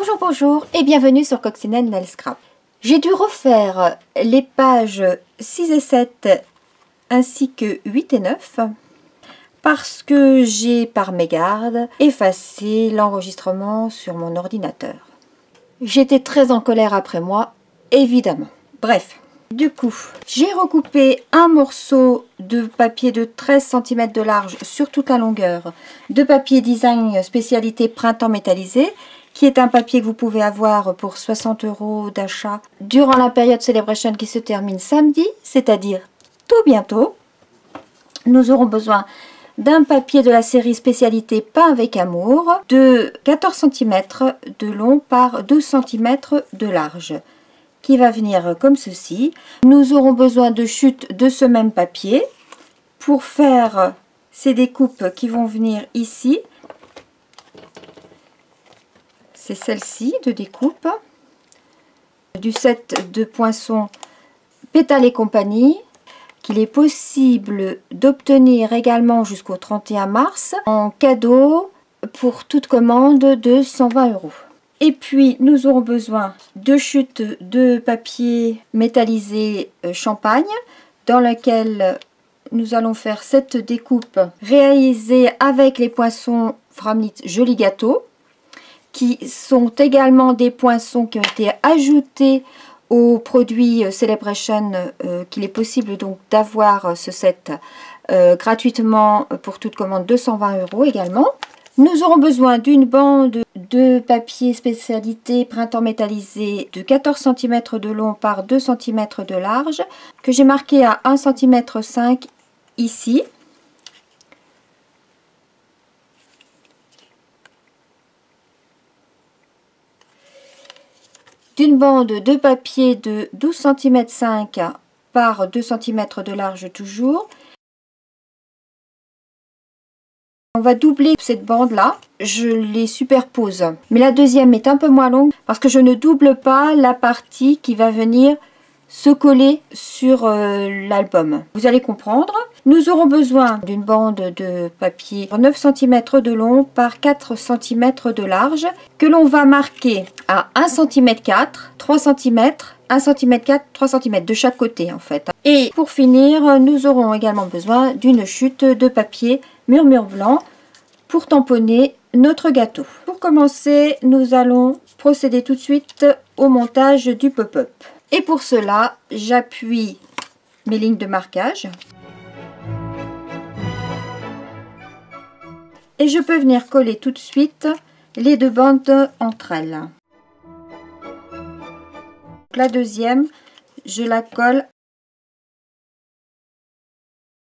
Bonjour, bonjour et bienvenue sur Coccinelle Nail Scrap. J'ai dû refaire les pages 6 et 7 ainsi que 8 et 9 parce que j'ai par mégarde effacé l'enregistrement sur mon ordinateur. J'étais très en colère après moi, évidemment. Bref, du coup, j'ai recoupé un morceau de papier de 13 cm de large sur toute la longueur de papier design spécialité printemps métallisé, qui est un papier que vous pouvez avoir pour 60 € d'achat durant la période Celebration qui se termine samedi, c'est-à-dire tout bientôt. Nous aurons besoin d'un papier de la série spécialité peint avec amour de 14 cm de long par 12 cm de large, qui va venir comme ceci. Nous aurons besoin de chutes de ce même papier pour faire ces découpes qui vont venir ici. C'est celle-ci de découpe du set de Poinçon Pétales et compagnie, qu'il est possible d'obtenir également jusqu'au 31 mars en cadeau pour toute commande de 120 €. Et puis nous aurons besoin de chutes de papier métallisé champagne dans laquelle nous allons faire cette découpe réalisée avec les poinçons Framlitz Joli Gâteau, qui sont également des poinçons qui ont été ajoutés aux produits Celebration, qu'il est possible donc d'avoir ce set gratuitement pour toute commande de 120 € également. Nous aurons besoin d'une bande de papier spécialité printemps métallisé de 14 cm de long par 2 cm de large, que j'ai marqué à 1,5 cm ici. D'une bande de papier de 12 cm 5 par 2 cm de large toujours. On va doubler cette bande là, je les superpose. Mais la deuxième est un peu moins longue parce que je ne double pas la partie qui va venir se coller sur l'album. Vous allez comprendre. Nous aurons besoin d'une bande de papier 9 cm de long par 4 cm de large que l'on va marquer à 1 cm 4, 3 cm, 1 cm 4, 3 cm de chaque côté en fait. Et pour finir, nous aurons également besoin d'une chute de papier murmure blanc pour tamponner notre gâteau. Pour commencer, nous allons procéder tout de suite au montage du pop-up. Et pour cela, j'appuie mes lignes de marquage. Et je peux venir coller tout de suite les deux bandes entre elles. La deuxième, je la colle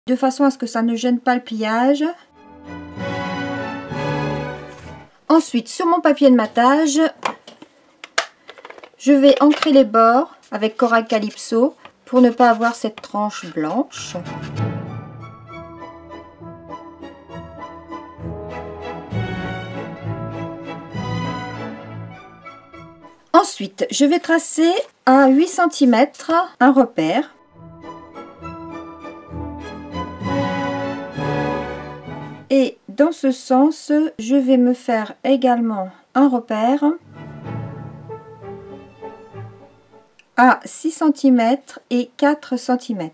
de façon à ce que ça ne gêne pas le pliage. Ensuite, sur mon papier de matage, je vais ancrer les bords avec Corail Calypso pour ne pas avoir cette tranche blanche. Ensuite, je vais tracer à 8 cm un repère. Et dans ce sens, je vais me faire également un repère à 6 cm et 4 cm.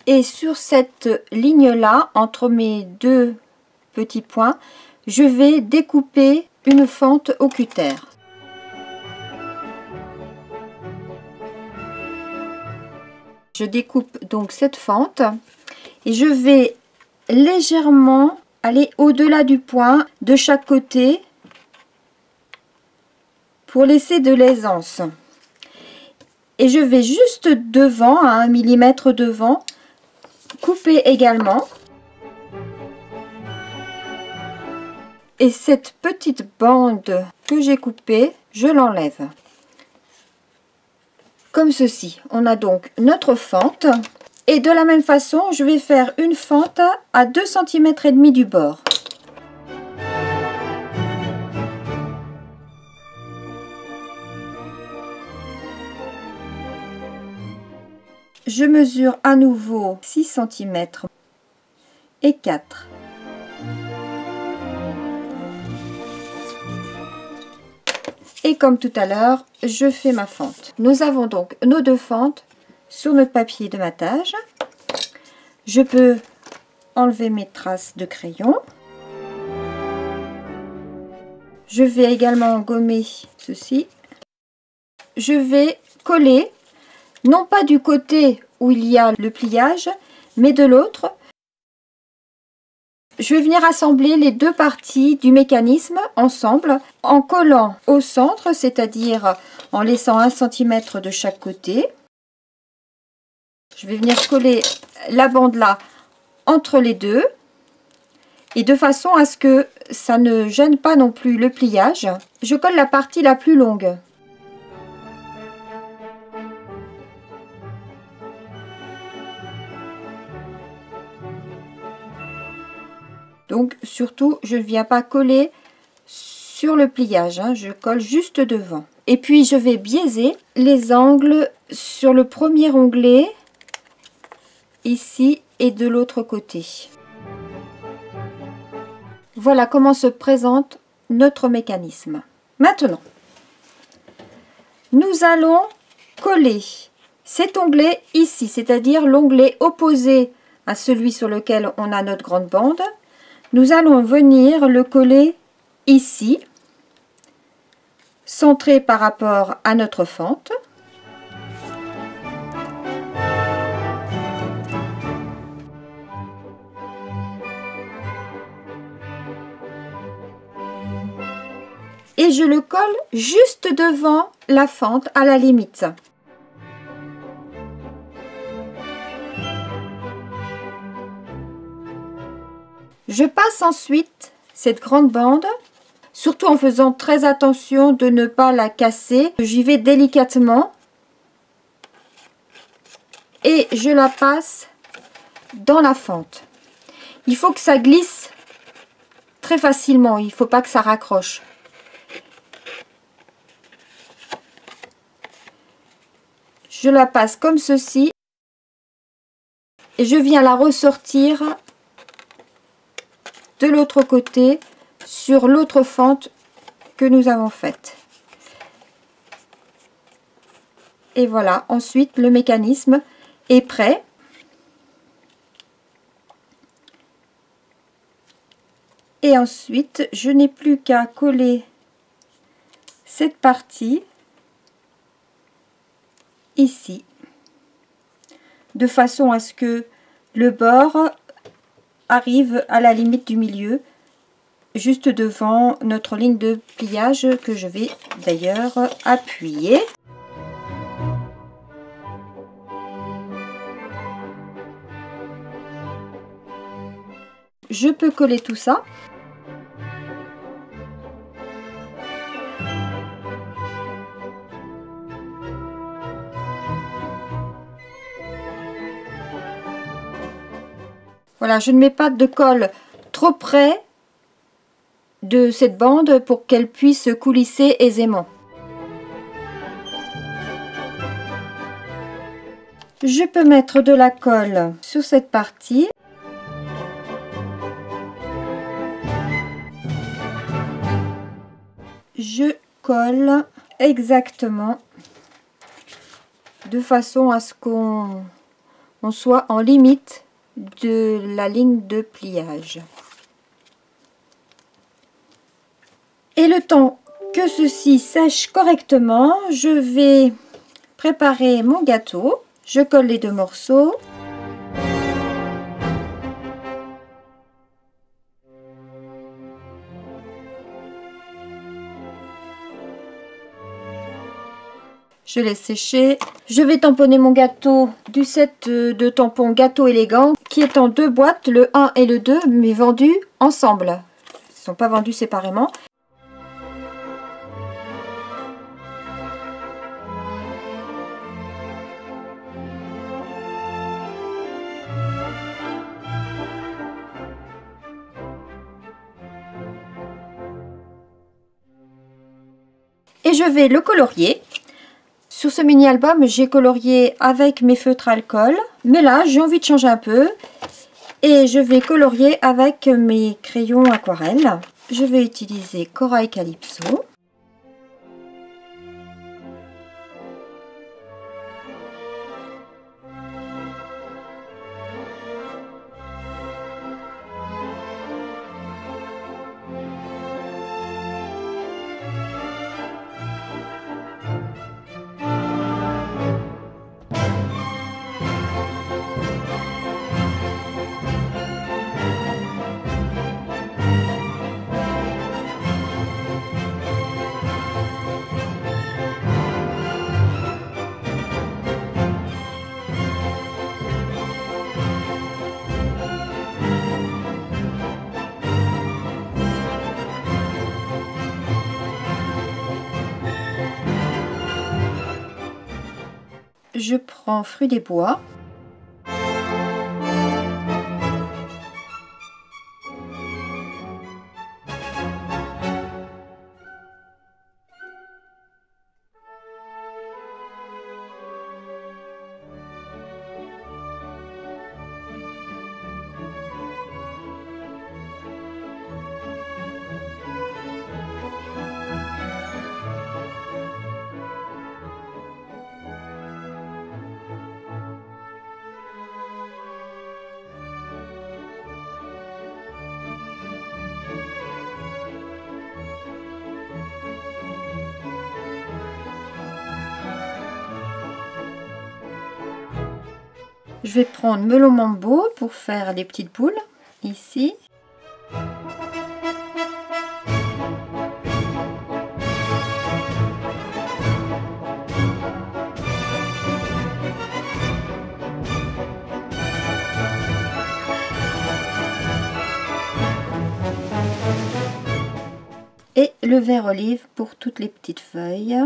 Et sur cette ligne-là, entre mes deux petits points, je vais découper une fente au cutter. Je découpe donc cette fente et je vais légèrement aller au-delà du point de chaque côté pour laisser de l'aisance. Et je vais juste devant, à 1 mm devant, couper également. Et cette petite bande que j'ai coupée, je l'enlève. Comme ceci. On a donc notre fente. Et de la même façon, je vais faire une fente à 2 cm et demi du bord. Je mesure à nouveau 6 cm et 4. Et comme tout à l'heure, je fais ma fente. Nous avons donc nos deux fentes sur notre papier de matage. Je peux enlever mes traces de crayon. Je vais également gommer ceci. Je vais coller, non pas du côté où il y a le pliage, mais de l'autre. Je vais venir assembler les deux parties du mécanisme ensemble en collant au centre, c'est-à-dire en laissant 1 cm de chaque côté. Je vais venir coller la bande là entre les deux et de façon à ce que ça ne gêne pas non plus le pliage. Je colle la partie la plus longue. Donc surtout, je ne viens pas coller sur le pliage, hein, je colle juste devant. Et puis je vais biaiser les angles sur le premier onglet, ici et de l'autre côté. Voilà comment se présente notre mécanisme. Maintenant, nous allons coller cet onglet ici, c'est-à-dire l'onglet opposé à celui sur lequel on a notre grande bande. Nous allons venir le coller ici, centré par rapport à notre fente. Et je le colle juste devant la fente à la limite. Je passe ensuite cette grande bande, surtout en faisant très attention de ne pas la casser. J'y vais délicatement et je la passe dans la fente. Il faut que ça glisse très facilement, il ne faut pas que ça raccroche. Je la passe comme ceci et je viens la ressortir de l'autre côté sur l'autre fente que nous avons faite. Et voilà, ensuite le mécanisme est prêt. Et ensuite, je n'ai plus qu'à coller cette partie ici, de façon à ce que le bord arrive à la limite du milieu, juste devant notre ligne de pliage que je vais d'ailleurs appuyer. Je peux coller tout ça. Voilà, je ne mets pas de colle trop près de cette bande pour qu'elle puisse coulisser aisément. Je peux mettre de la colle sur cette partie. Je colle exactement de façon à ce qu'on soit en limite de la ligne de pliage. Et le temps que ceci sèche correctement, je vais préparer mon gâteau. Je colle les deux morceaux. Je laisse sécher. Je vais tamponner mon gâteau du set de tampons Gâteau Élégant qui est en deux boîtes, le 1 et le 2, mais vendus ensemble. Ils ne sont pas vendus séparément. Et je vais le colorier. Sur ce mini album, j'ai colorié avec mes feutres alcool, mais là j'ai envie de changer un peu et je vais colorier avec mes crayons aquarelle. Je vais utiliser Corail Calypso. je prends Fruits des bois. Je vais prendre melon mambo pour faire des petites boules ici. Et le vert olive pour toutes les petites feuilles.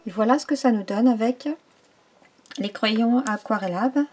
Et voilà ce que ça nous donne avec les crayons aquarellables.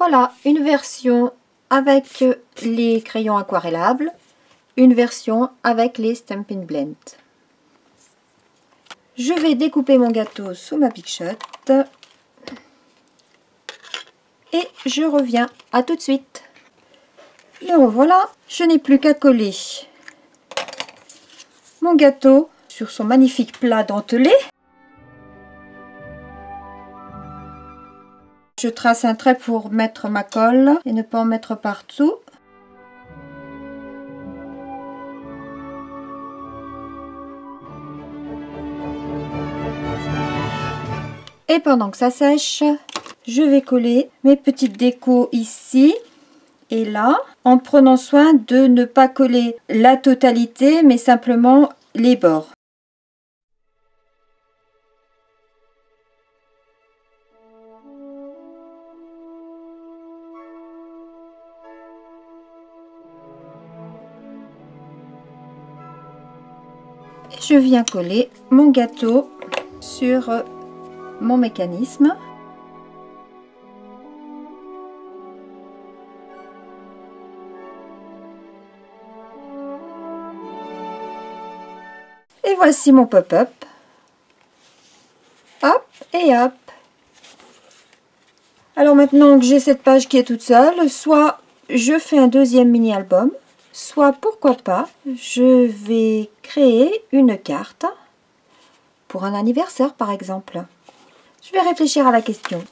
Voilà, une version avec les crayons aquarellables, une version avec les Stampin' Blend. Je vais découper mon gâteau sous ma Big Shot et je reviens. À tout de suite. Et voilà, je n'ai plus qu'à coller mon gâteau sur son magnifique plat dentelé. Je trace un trait pour mettre ma colle et ne pas en mettre partout. Et pendant que ça sèche, je vais coller mes petites décos ici et là, en prenant soin de ne pas coller la totalité, mais simplement les bords. Et je viens coller mon gâteau sur mon mécanisme. Et voici mon pop-up. Hop et hop. Alors maintenant que j'ai cette page qui est toute seule, soit je fais un deuxième mini-album, soit pourquoi pas, je vais créer une carte pour un anniversaire par exemple. Je vais réfléchir à la question.